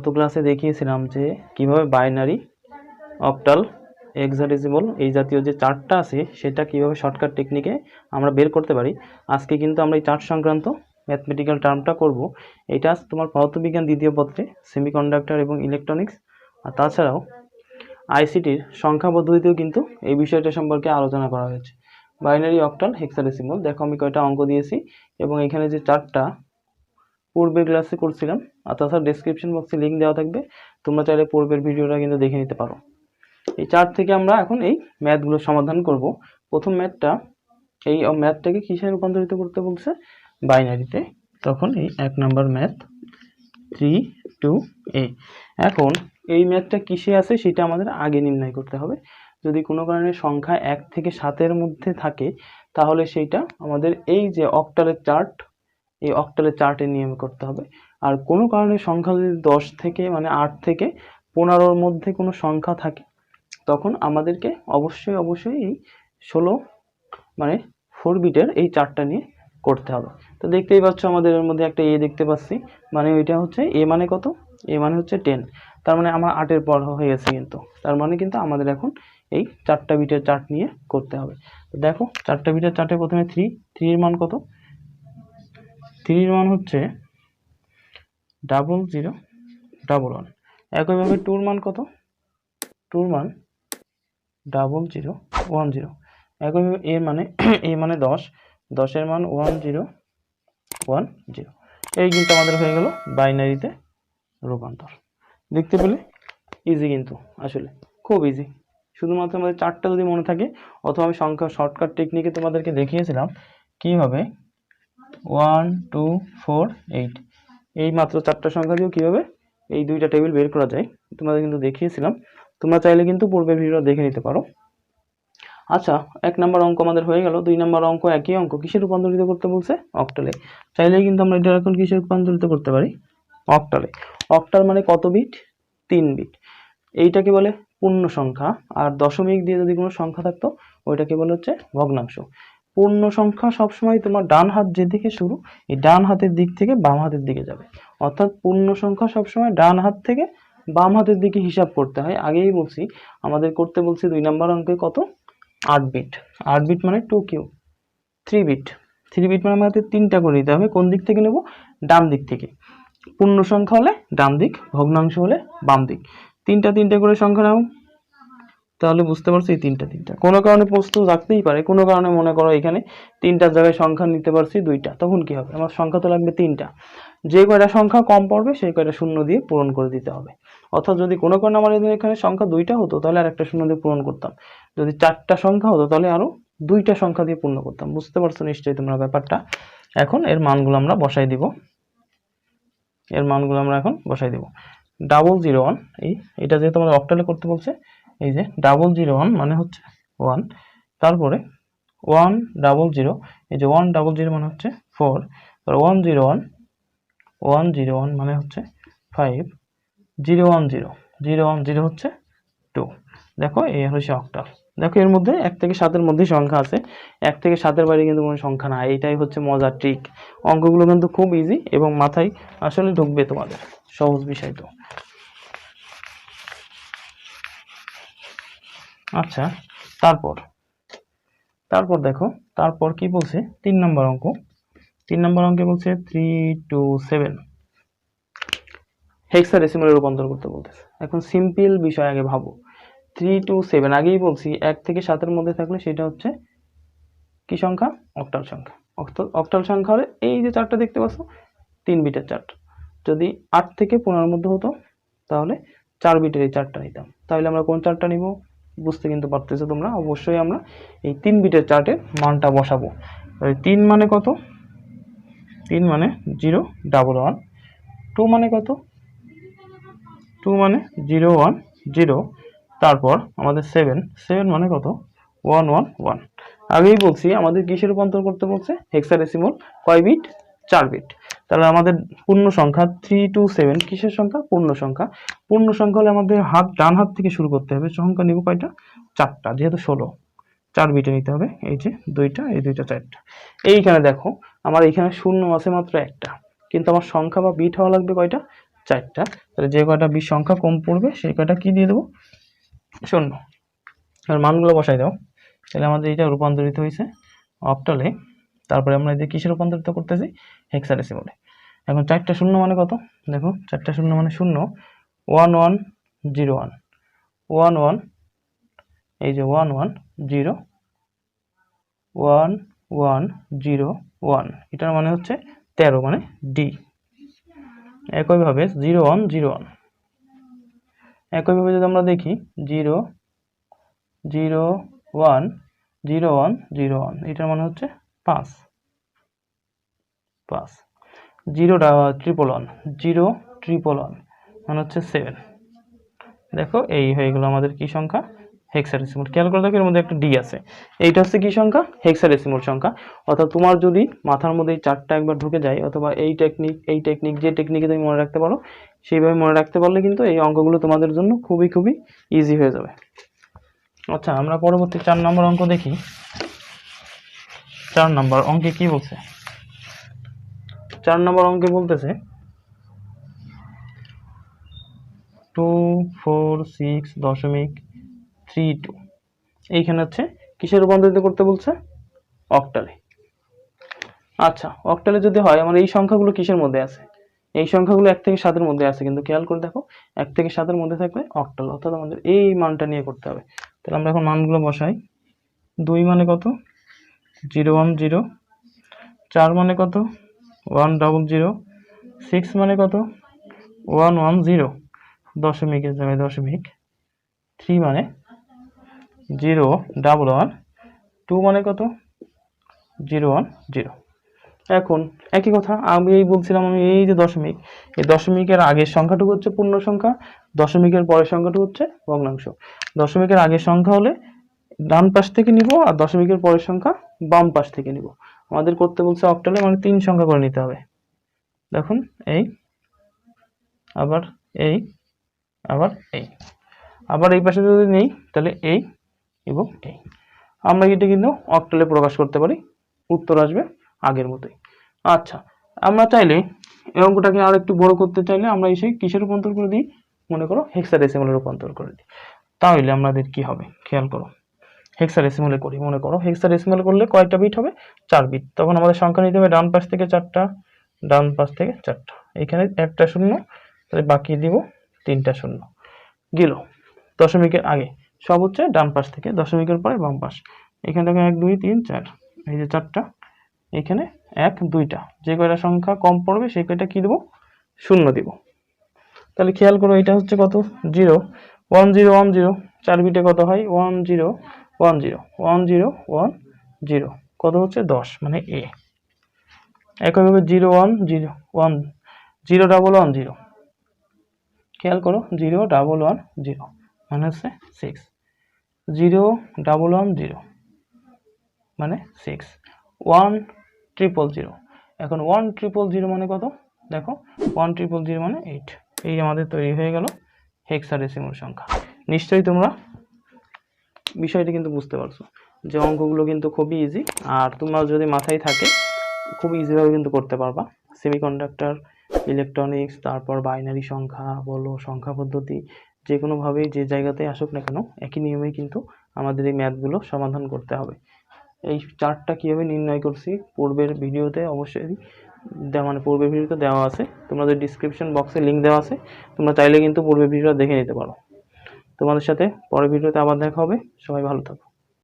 গত ক্লাসে দেখিয়েছিলাম যে কিভাবে বাইনারি, অক্টাল, হেক্সাডেসিমাল এই জাতীয় যে চার্টটা আছে সেটা কিভাবে শর্টকাট টেকনিকে আমরা বের করতে পারি। আজকে কিন্তু আমরা এই চার্ট সংক্রান্ত ম্যাথমেটিক্যাল টার্মটা করব। এটা তোমার পদার্থবিজ্ঞান দ্বিতীয় পত্রে সেমিকন্ডাক্টর এবং ইলেকট্রনিক্স, আর তাছাড়াও আইসিটির সংখ্যা পদ্ধতিতেও কিন্তু এই বিষয়টা সম্পর্কে আলোচনা করা হয়েছে। বাইনারি, অক্টাল, হেক্সাডেসিমাল, দেখো আমি কয়টা অঙ্ক দিয়েছি এবং এখানে যে চার্টটা পূর্বের ক্লাসে করছিলাম, আর তাছাড়া ডেসক্রিপশন বক্সে লিঙ্ক দেওয়া থাকবে, তোমরা চাইলে পূর্বের ভিডিওটা কিন্তু দেখে নিতে পারো। এই চার্ট থেকে আমরা এখন এই ম্যাথগুলো সমাধান করব। প্রথম ম্যাথটা, এই ম্যাথটাকে কিসে রূপান্তরিত করতে বলছে? বাইনারিতে। তখন এই 1 নম্বর ম্যাথ 3(2a). এখন এই ম্যাথটা কিসে আছে সেটা আমাদের আগে নির্ণয় করতে হবে। যদি কোনো কারণে সংখ্যা 1 থেকে 7-এর মধ্যে থাকে তাহলে সেইটা আমাদের এই যে অক্টালের চার্ট, এই অক্টালের চার্টে নিয়ম করতে হবে। আর কোনো কারণে সংখ্যা যদি 10 থেকে 8 থেকে 15-র মধ্যে কোনো সংখ্যা থাকে তখন আমাদেরকে অবশ্যই এই 16 4 বিটের এই চার্টটা নিয়ে করতে হবে। তো দেখতেই পাচ্ছ আমাদের এর মধ্যে একটা এ দেখতে পাচ্ছি, মানে ওইটা হচ্ছে এ মানে কত? এ মানে হচ্ছে 10। তার মানে আমার 8-এর পর হয়ে গেছে কিন্তু, তার মানে কিন্তু আমাদের এখন এই 4টা বিটের চার্ট নিয়ে করতে হবে। তো দেখো 4টা বিটের চার্টে প্রথমে 3 এর মান কত? 3 এর মান হচ্ছে 0011। একইভাবে 2 এর মান কত? 2 এর মান 0010। একইভাবে এ মানে 10 এর মান 1010। এই কিন্তু আমাদের হয়ে গেল বাইনারিতে রূপান্তর। দেখতে পেলে ইজি, কিন্তু আসলে খুব ইজি। শুধুমাত্র আমাদের চারটা যদি মনে থাকে, অথবা আমি সংখ্যা শর্টকাট টেকনিকে তোমাদেরকে দেখিয়েছিলাম কিভাবে 1 2 4 8 এই মাত্র 4টা সংখ্যা দিয়েও কিভাবে এই 2টা টেবিল বের করা যায় তোমাদের কিন্তু দেখিয়েছিলাম। তোমরা চাইলে কিন্তু পূর্বের ভিডিও দেখে নিতে পারো। আচ্ছা, 1 নম্বর অঙ্ক আমাদের হয়ে গেল। 2 নম্বর অঙ্ক একই অঙ্ক, কিসে রূপান্তরিত করতে বলছে? অক্টালে। চাইলেই কিন্তু আমরা এটা এখন কিসে রূপান্তরিত করতে পারি? অক্টালে। অক্টাল মানে কত বিট? 3 বিট। এইটাকে বলে পূর্ণ সংখ্যা, আর দশমিক দিয়ে যদি কোনো সংখ্যা থাকতো ওইটাকে বলে হচ্ছে ভগ্নাংশ। পূর্ণ সংখ্যা সবসময় তোমার ডান হাত যেদিকে শুরু, এই ডান হাতের দিক থেকে বাম হাতের দিকে যাবে। অর্থাৎ পূর্ণ সংখ্যা সবসময় ডান হাত থেকে বাম হাতের দিকে হিসাব করতে হয়। আগেই বলছি আমাদের করতে বলছি 2 নম্বর অঙ্কে কত? 8 বিট। 8 বিট মানে 2 কিউব, 3 বিট। 3 বিট মানে আমাদের 3টা করে নিতে হবে। কোন দিক থেকে নেব? ডান দিক থেকে। পূর্ণ সংখ্যা হলে ডান দিক, ভগ্নাংশ হলে বাম দিক। 3টা করে সংখ্যা নাও, তাহলে বুঝতে পারছো এই 3টা। কোনো কারণে প্রশ্ন রাখতেই পারে, কোনো কারণে মনে করো এখানে 3টার জায়গায় সংখ্যা নিতে পারছি 2টা, তখন কি হবে? আমার সংখ্যা তো লাগবে 3টা। যে কয়টা সংখ্যা কম পড়বে সেই কয়টা শূন্য দিয়ে পূরণ করে দিতে হবে। অর্থাৎ যদি কোনো কারণে আমার এখানে সংখ্যা 2টা হতো তাহলে আর একটা শূন্য দিয়ে পূরণ করতাম। যদি 4টা সংখ্যা হতো তাহলে আরো 2টা সংখ্যা দিয়ে পূর্ণ করতাম। বুঝতে পারছো নিশ্চয়ই তোমরা ব্যাপারটা। এখন এর মানগুলো আমরা বসাই দিব। double 01, এটা যেহেতু আমাদের অক্টালে করতে বলছে, এই যে 001 মানে হচ্ছে 1, তারপরে 100, এই যে 100 মানে হচ্ছে 4, আর 101 মানে হচ্ছে 5, 010 হচ্ছে 2। দেখো এই হচ্ছে অক্টাল। দেখো এর মধ্যে 1 থেকে 7-এর মধ্যে সংখ্যা আছে, 1 থেকে 7-এর বাইরে কিন্তু কোনো সংখ্যা নাই। এইটাই হচ্ছে মজার ট্রিক। অঙ্কগুলো কিন্তু খুব ইজি এবং মাথায় আসলে ঢুকবে তোমাদের, সহজ বিষয় তো। আচ্ছা, তারপর দেখো তারপর কি বলছে? 3 নম্বর অঙ্ক। 3 নম্বর অঙ্কে বলছে 3 2 7 হেক্সাডেসিমালে রূপান্তর করতে বলতেছে। এখন সিম্পল বিষয় আগে ভাবো। 3 2 7 আগেই বলছি 1 থেকে 7-এর মধ্যে থাকলে সেটা হচ্ছে কি সংখ্যা? অক্টাল সংখ্যা। অক্টাল সংখ্যা হলে এই যে চারটা দেখতে পাচ্ছ 3 বিটের চার্ট। যদি 8 থেকে 15-এর মধ্যে হতো তাহলে 4 বিটের এই চার্টটা নিতাম। তাহলে আমরা কোন চার্টটা নিব? বুঝতে কিন্তু পারতেছো তোমরা। অবশ্যই আমরা এই 3 বিটের চার্টের মানটা বসাবো। 3 মানে কত? 3 মানে 011। 2 মানে কত? 2 মানে 010। তারপর আমাদের 7 মানে কত? 111। আগেই বলছি আমাদের কিসের রূপান্তর করতে বলছে? হেক্সাডেসিমাল। কয় বিট? 4 বিট। তাহলে আমাদের পূর্ণ সংখ্যা 3 2 7 কিসের সংখ্যা? পূর্ণ সংখ্যা। পূর্ণ সংখ্যা হলে আমাদের ডান হাত থেকে শুরু করতে হবে। সংখ্যা নিব কয়টা? 4টা, যেহেতু 16 4 বিটে নিতে হবে। এই যে 2টা, এই 2টা 4টা। এইখানে দেখো আমার এখানে শূন্য আছে মাত্র একটা, কিন্তু আমার সংখ্যা বা বিট হওয়া লাগবে কয়টা? 4টা, তাহলে যে কয়টা বিশ সংখ্যা কম পড়বে সেই কয়টা কি দিয়ে দেবো, শূন্য। আর মানগুলো বসাই দাও। তাহলে আমাদের এটা রূপান্তরিত হয়েছে অক্টালে, তারপরে আমরা এই যে কিসে রূপান্তরিত করতেছি, হেক্সাডেসিমালে। এখন 4টা শূন্য মানে কত, দেখো 4টা শূন্য মানে 0 1 1 0 1 1 1, এই যে 1 1 0 1 1 0 1, এটার মানে হচ্ছে 13, মানে ডি। একইভাবে 0 1 0 1, একইভাবে যদি আমরা দেখি 0 0 1 0 1 0 1, এটার মানে হচ্ছে 5 5, 0 ট্রিপল 1 0 ট্রিপল 1 মানে হচ্ছে 7। দেখো এই হয়ে গেল আমাদের কি সংখ্যা, হেক্সাডেসিমাল। খেয়াল করে দেখো এর মধ্যে একটা ডি আছে, এইটা হচ্ছে কি সংখ্যা, হেক্সাডেসিমাল সংখ্যা। অর্থাৎ তোমার যদি মাথার মধ্যে এই 4টা একবার ঢুকে যায়, অথবা এই টেকনিক যে টেকনিকে তুমি মনে রাখতে পারো সেইভাবে মনে রাখতে পারলে কিন্তু এই অঙ্কগুলো তোমাদের জন্য খুবই ইজি হয়ে যাবে। আচ্ছা, আমরা পরবর্তী 4 নম্বর অঙ্ক দেখি। 4 নম্বর অঙ্কে কি বলছে, 4 নম্বর অঙ্কে বলতেছে 246.32, এইখানে হচ্ছে কিসে রূপান্তরিত করতে বলছে, অক্টালে। আচ্ছা, অক্টালে যদি হয়, আমার এই সংখ্যাগুলো কিসের মধ্যে আছে, এই সংখ্যাগুলো 1 থেকে 7 এর মধ্যে আছে, কিন্তু খেয়াল করে দেখো 1 থেকে 7 এর মধ্যে থাকলে অক্টাল, অর্থাৎ আমাদের এই মানটা নিয়ে করতে হবে। তাহলে আমরা এখন মানগুলো বসাই। 2 মানে কত, 0 1 0, 4 মানে কত, 1 0 0, 6 মানে কত, 1 1 0, দশমিকের জায়গায় দশমিক, 3 মানে 0 1 1, 2 মানে কত, 0 1 0। এখন একই কথা আমি এই বলছিলাম, আমি এই যে দশমিক, এই দশমিকের আগের সংখ্যাটুকু হচ্ছে পূর্ণ সংখ্যা, দশমিকের পরের সংখ্যাটুকু হচ্ছে ভগ্নাংশ। দশমিকের আগের সংখ্যা হলে ডান পাশ থেকে নিব, আর দশমিকের পরের সংখ্যা বাম পাশ থেকে নিব। আমাদের করতে বলছে অক্টালে, মানে 3 সংখ্যা করে নিতে হবে। দেখুন এই, আবার এই, আবার এই, আবার এই পাশে যদি নেই তাহলে এই এবং এই। আমরা এটা কিন্তু অক্টালে প্রকাশ করতে পারি, উত্তর আসবে আগের মতোই। আচ্ছা, আমরা চাইলে এই অঙ্কটাকে আর একটু বড় করতে চাইলে আমরা এসে কিসের রূপান্তর করে দিই, মনে করো হেক্সাডেসিমালে রূপান্তর করে দিই। তাহলে আমাদের কি হবে, খেয়াল করো, হেক্সাডেসিমালে করি। মনে করো হেক্সাডেসিমালে করলে কয়টা বিট হবে, 4 বিট। তখন আমাদের সংখ্যা নিতে হবে ডান পাশ থেকে 4টা, ডান পাশ থেকে 4টা, এখানে একটা শূন্য, তাহলে বাকি দিব 3টা শূন্য। গেল দশমিকের আগে সব হচ্ছে ডান পাশ থেকে, দশমিকের পরে বাম পাশ। এখানে দেখো 1 2 3 4, এই যে 4টা, এখানে 1 2টা, যে কয়টা সংখ্যা কম পড়বে সেই কয়টা কি দেবো, শূন্য দিব। তাহলে খেয়াল করো এটা হচ্ছে কত, 0 1 0 1 0, 4 বিটে কত হয়, 1 0 1 0 1 0 1 0, কত হচ্ছে 10, মানে এ। একইভাবে 0 1 0 1 0 1 1 0, খেয়াল করো 0 1 1 0 মানে হচ্ছে 6, 0 1 1 0 মানে 6, 1 0 0 0, এখন 1 0 0 মানে কত, দেখো 1 0 0 মানে 8। এই আমাদের তৈরি হয়ে গেল হেক্সাডেসিমাল সংখ্যা। নিশ্চয়ই তোমরা বিষয়টি কিন্তু বুঝতে পারছো যে অঙ্কগুলো কিন্তু খুবই ইজি, আর তোমরা যদি মাথায় থাকে খুব ইজিভাবে কিন্তু করতে পারবা। সেমিকন্ডাক্টর, ইলেকট্রনিক্স, তারপর বাইনারি সংখ্যা বলো, সংখ্যা পদ্ধতি, যে কোনোভাবেই যে জায়গাতে আসুক না কেন একই নিয়মেই কিন্তু আমাদের এই ম্যাথগুলো সমাধান করতে হবে। এই চার্টটা কীভাবে নির্ণয় করছি পূর্বের ভিডিওতে অবশ্যই মানে পূর্বের ভিডিওতে দেওয়া আছে, তোমাদের ডিসক্রিপশন বক্সে লিঙ্ক দেওয়া আছে, তোমরা চাইলে কিন্তু পূর্বের ভিডিওটা দেখে নিতে পারো। তোমাদের সাথে পরের ভিডিওতে আবার দেখা হবে, সবাই ভালো থাকো।